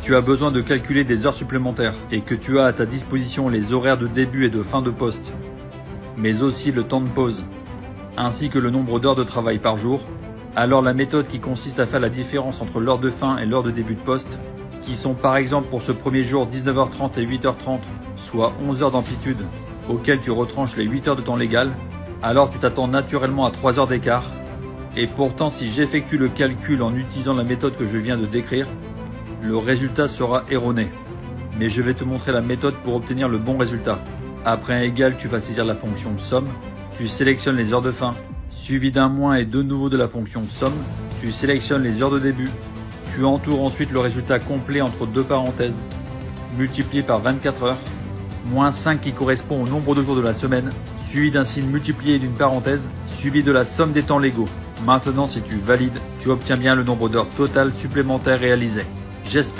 tu as besoin de calculer des heures supplémentaires et que tu as à ta disposition les horaires de début et de fin de poste, mais aussi le temps de pause, ainsi que le nombre d'heures de travail par jour, alors la méthode qui consiste à faire la différence entre l'heure de fin et l'heure de début de poste, qui sont par exemple pour ce premier jour 19h30 et 8h30, soit 11 heures d'amplitude, auxquelles tu retranches les 8 heures de temps légal, alors tu t'attends naturellement à 3 heures d'écart. Et pourtant, si j'effectue le calcul en utilisant la méthode que je viens de décrire, le résultat sera erroné. Mais je vais te montrer la méthode pour obtenir le bon résultat. Après un égal, tu vas saisir la fonction somme, tu sélectionnes les heures de fin, suivi d'un moins et de nouveau de la fonction somme, tu sélectionnes les heures de début, tu entoures ensuite le résultat complet entre deux parenthèses, multiplié par 24 heures, moins 5 qui correspond au nombre de jours de la semaine, suivi d'un signe multiplié et d'une parenthèse, suivi de la somme des temps légaux. Maintenant, si tu valides, tu obtiens bien le nombre d'heures totales supplémentaires réalisées. J'espère